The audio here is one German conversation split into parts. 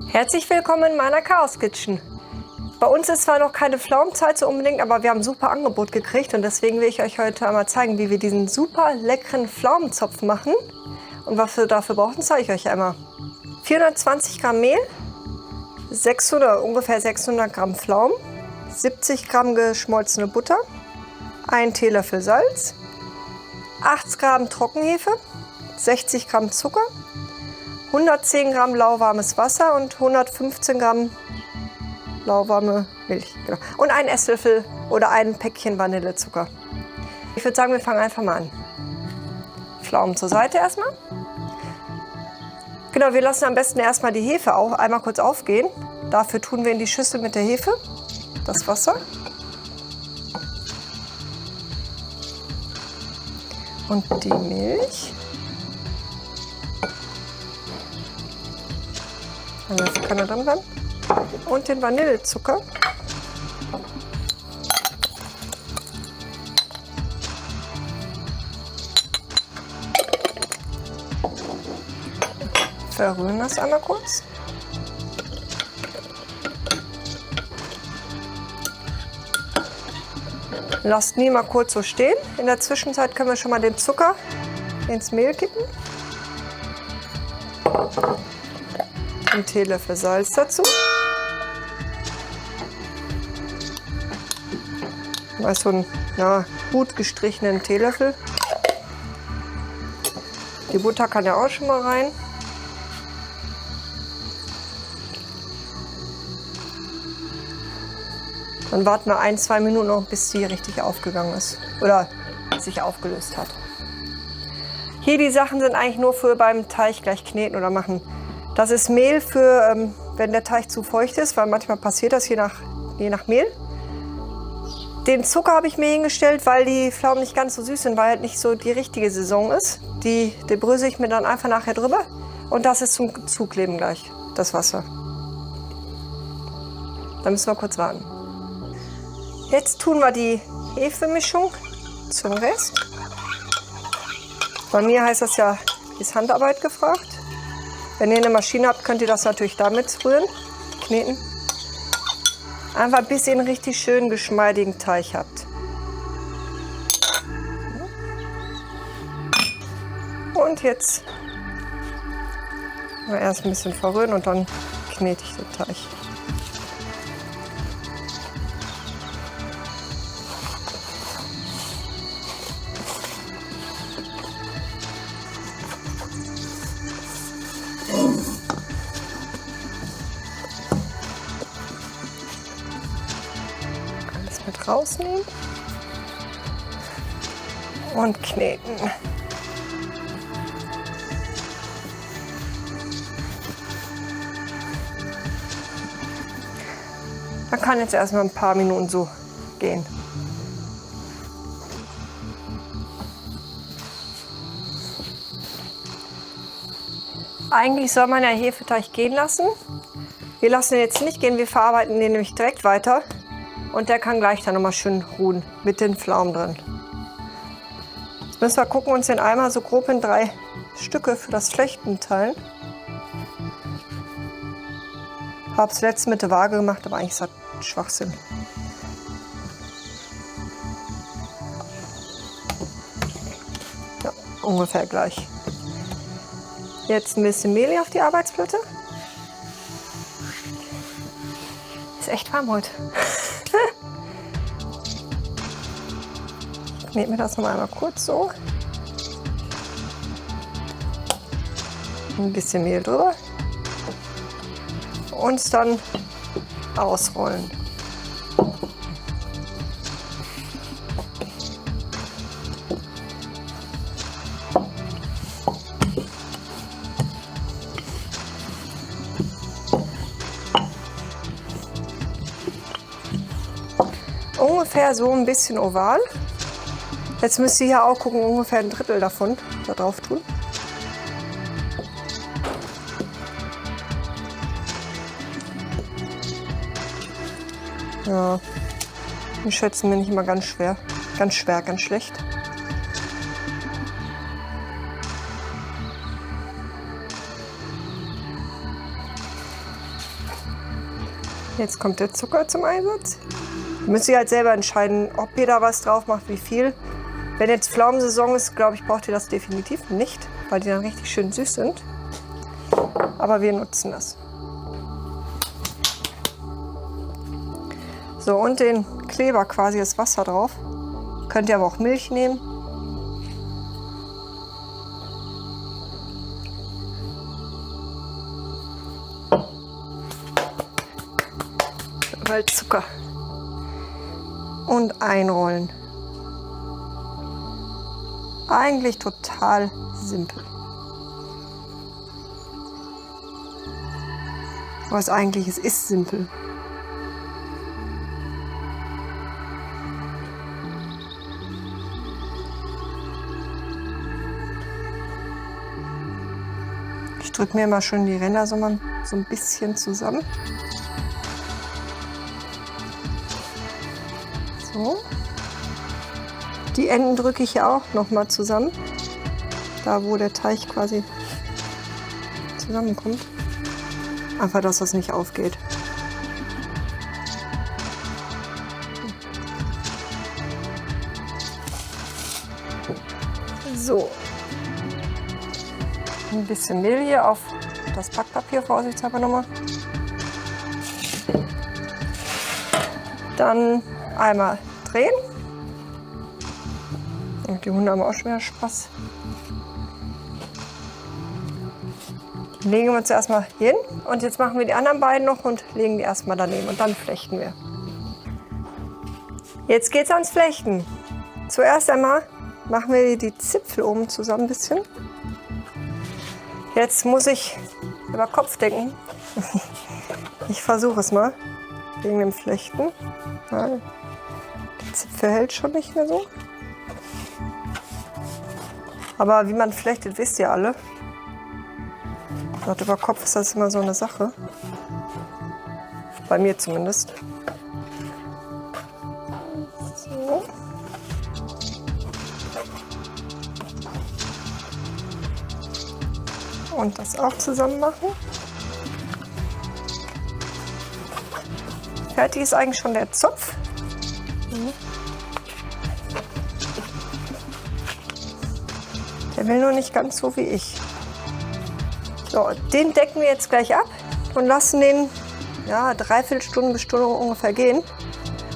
Herzlich willkommen in meiner Chaos Kitchen. Bei uns ist zwar noch keine Pflaumenzeit so unbedingt, aber wir haben ein super Angebot gekriegt und deswegen will ich euch heute einmal zeigen, wie wir diesen super leckeren Pflaumenzopf machen. Und was wir dafür brauchen, zeige ich euch einmal. 420 Gramm Mehl, ungefähr 600 Gramm Pflaumen, 70 Gramm geschmolzene Butter, 1 Teelöffel Salz, 8 Gramm Trockenhefe, 60 Gramm Zucker, 110 Gramm lauwarmes Wasser und 115 Gramm lauwarme Milch. Genau. Und ein Esslöffel oder ein Päckchen Vanillezucker. Ich würde sagen, wir fangen einfach mal an. Pflaumen zur Seite erstmal. Genau, wir lassen am besten erstmal die Hefe auch einmal kurz aufgehen. Dafür tun wir in die Schüssel mit der Hefe das Wasser. Und die Milch. Dann kann er drin bleiben. Und den Vanillezucker. Verrühren das einmal kurz. Lasst nie mal kurz so stehen. In der Zwischenzeit können wir schon mal den Zucker ins Mehl kippen. Ein Teelöffel Salz dazu. Mal so einen gut gestrichenen Teelöffel. Die Butter kann ja auch schon mal rein. Dann warten wir 1-2 Minuten noch, bis sie richtig aufgegangen ist oder sich aufgelöst hat. Hier die Sachen sind eigentlich nur für beim Teig gleich kneten oder machen. Das ist Mehl für, wenn der Teig zu feucht ist, weil manchmal passiert das je nach Mehl. Den Zucker habe ich mir hingestellt, weil die Pflaumen nicht ganz so süß sind, weil halt nicht so die richtige Saison ist. Die brösel ich mir dann einfach nachher drüber. Und das ist zum Zukleben gleich, das Wasser. Dann müssen wir kurz warten. Jetzt tun wir die Hefemischung zum Rest. Bei mir heißt das ja, ist Handarbeit gefragt. Wenn ihr eine Maschine habt, könnt ihr das natürlich damit rühren, kneten. Einfach bis ihr einen richtig schönen geschmeidigen Teig habt. Und jetzt erst ein bisschen verrühren und dann knete ich den Teig. Mit rausnehmen und kneten. Man kann jetzt erstmal ein paar Minuten so gehen. Eigentlich soll man ja Hefeteig gehen lassen. Wir lassen den jetzt nicht gehen, wir verarbeiten den nämlich direkt weiter. Und der kann gleich dann nochmal schön ruhen mit den Pflaumen drin. Jetzt müssen wir gucken, uns den Eimer so grob in 3 Stücke für das Flechten teilen. Habe es letztens mit der Waage gemacht, aber eigentlich ist das Schwachsinn. Ja, ungefähr gleich. Jetzt ein bisschen Mehl auf die Arbeitsplatte. Ist echt warm heute. Ich knete mir das noch einmal kurz so. Ein bisschen Mehl drüber. Und dann ausrollen. Ungefähr so ein bisschen oval. Jetzt müsst ihr hier auch gucken, ungefähr 1/3 davon da drauf tun. Ja, die schätzen mir nicht immer ganz schwer, ganz schlecht. Jetzt kommt der Zucker zum Einsatz. Müsst ihr halt selber entscheiden, ob ihr da was drauf macht, wie viel. Wenn jetzt Pflaumensaison ist, glaube ich, braucht ihr das definitiv nicht, weil die dann richtig schön süß sind. Aber wir nutzen das. So, und den Kleber, quasi das Wasser drauf. Könnt ihr aber auch Milch nehmen. Zucker. Und einrollen. Eigentlich total simpel. Was eigentlich ist simpel. Ich drücke mir mal schön die Ränder so ein bisschen zusammen. So. Die Enden drücke ich ja auch noch mal zusammen. Da, wo der Teig quasi zusammenkommt. Einfach, dass das nicht aufgeht. So. Ein bisschen Mehl hier auf das Backpapier, vorsichtshalber nochmal. Dann einmal drehen. Und die Hunde haben auch schon wieder Spaß. Legen wir uns erstmal hin und jetzt machen wir die anderen beiden noch und legen die erstmal daneben und dann flechten wir. Jetzt geht's ans Flechten. Zuerst einmal machen wir die Zipfel oben zusammen ein bisschen. Jetzt muss ich über Kopf denken. Ich versuche es mal wegen dem Flechten. Ja, der Zipfel hält schon nicht mehr so. Aber wie man flechtet, wisst ihr alle. Über Kopf ist das immer so eine Sache. Bei mir zumindest. So. Und das auch zusammen machen. Fertig ist eigentlich schon der Zopf. Der will nur nicht ganz so wie ich. So, den decken wir jetzt gleich ab und lassen den Dreiviertelstunde bis Stunde ungefähr gehen.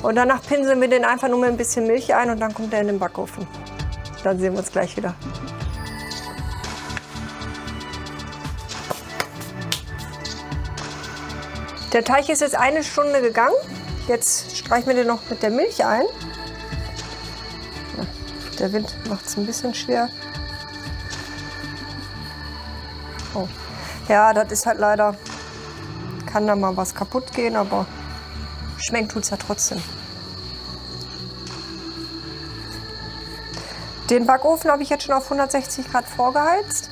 Und danach pinseln wir den einfach nur mit ein bisschen Milch ein und dann kommt er in den Backofen. Dann sehen wir uns gleich wieder. Der Teig ist jetzt 1 Stunde gegangen. Jetzt streichen wir den noch mit der Milch ein. Ja, der Wind macht es ein bisschen schwer. Oh. Ja, das ist halt leider, kann da mal was kaputt gehen, aber schmeckt tut es ja trotzdem. Den Backofen habe ich jetzt schon auf 160 Grad vorgeheizt.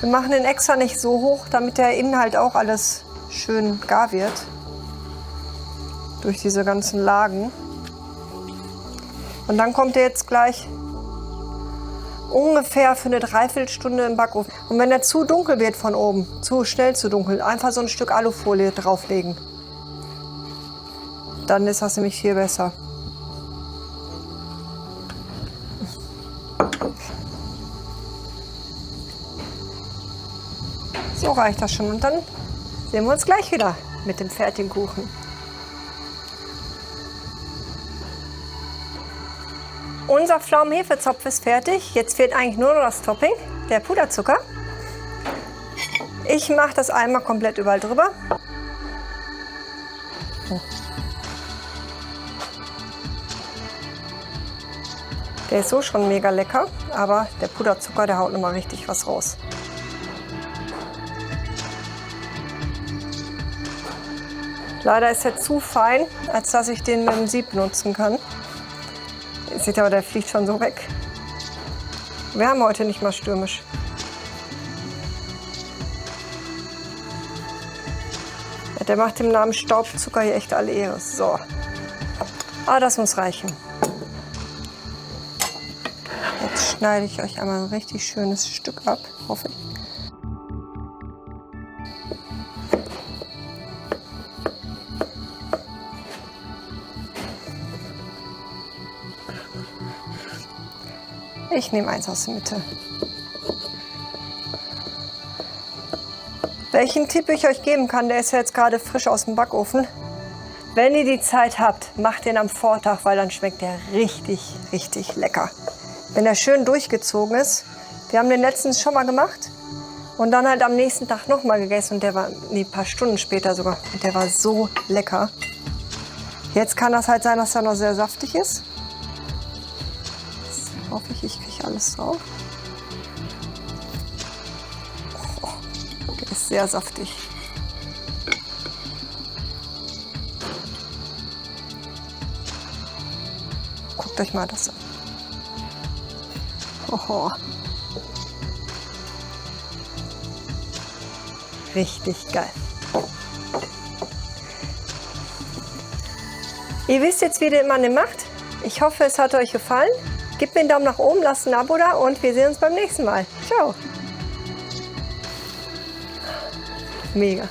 Wir machen den extra nicht so hoch, damit der Inhalt auch alles schön gar wird. Durch diese ganzen Lagen. Und dann kommt er jetzt gleich ungefähr für eine Dreiviertelstunde im Backofen. Und wenn er zu dunkel wird von oben, zu schnell zu dunkel, einfach so ein Stück Alufolie drauflegen. Dann ist das nämlich viel besser. So reicht das schon. Und dann sehen wir uns gleich wieder mit dem fertigen Kuchen. Unser Pflaumenhefezopf ist fertig. Jetzt fehlt eigentlich nur noch das Topping, der Puderzucker. Ich mache das einmal komplett überall drüber. Der ist so schon mega lecker, aber der Puderzucker, der haut nochmal richtig was raus. Leider ist er zu fein, als dass ich den mit dem Sieb benutzen kann. Ihr seht aber, der fliegt schon so weg. Wir haben heute nicht mal stürmisch. Ja, der macht dem Namen Staubzucker hier echt alle Ehre. So. Aber das muss reichen. Jetzt schneide ich euch einmal ein richtig schönes Stück ab, hoffe ich. Ich nehme eins aus der Mitte. Welchen Tipp ich euch geben kann, der ist ja jetzt gerade frisch aus dem Backofen. Wenn ihr die Zeit habt, macht den am Vortag, weil dann schmeckt der richtig, richtig lecker. Wenn er schön durchgezogen ist. Wir haben den letztens schon mal gemacht und dann halt am nächsten Tag noch mal gegessen und der war, nee, ein paar Stunden später sogar, und der war so lecker. Jetzt kann das halt sein, dass er noch sehr saftig ist. Jetzt hoffe ich, ich kriege alles drauf. Oh, der ist sehr saftig. Guckt euch mal das an. Oho. Richtig geil. Ihr wisst jetzt, wie man den macht. Ich hoffe, es hat euch gefallen. Gebt mir einen Daumen nach oben, lasst ein Abo da und wir sehen uns beim nächsten Mal. Ciao. Mega.